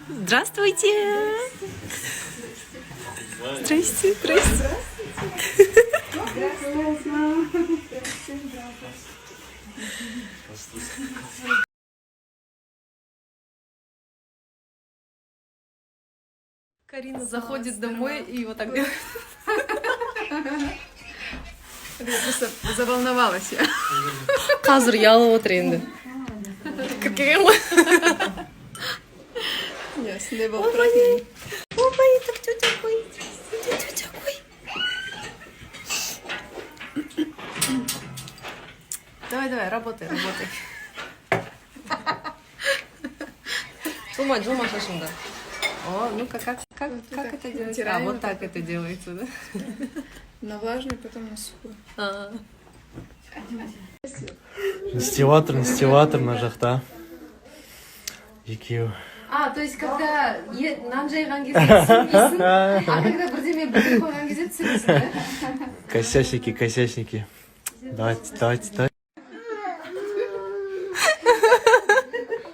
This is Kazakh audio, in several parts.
Здравствуйте! Здрасте, здрасте. Карина заходит домой и вот так делает. Я просто заволновалась. Қазір ялып отыр енді. Кіркеген ғой. Я с неба управляю. Опа, это кто такой? Кто такой? Давай, работай. Джума шашында. О, ну-ка, как это делается? А, вот так это делается, да? На влажную, потом на сухую. Стилатор на жақта. Екеу. А, то есть, когда нан жайған кезде түсінбейсің, а когда бірдеме біліп қойған кезде түсінесің, да? Косячники. Давайте.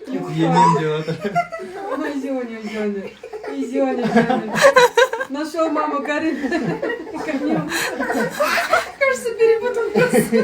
Енем деп отыр. Ой, Зёня. Нашел маму Карину. Кажется, перепутал просто.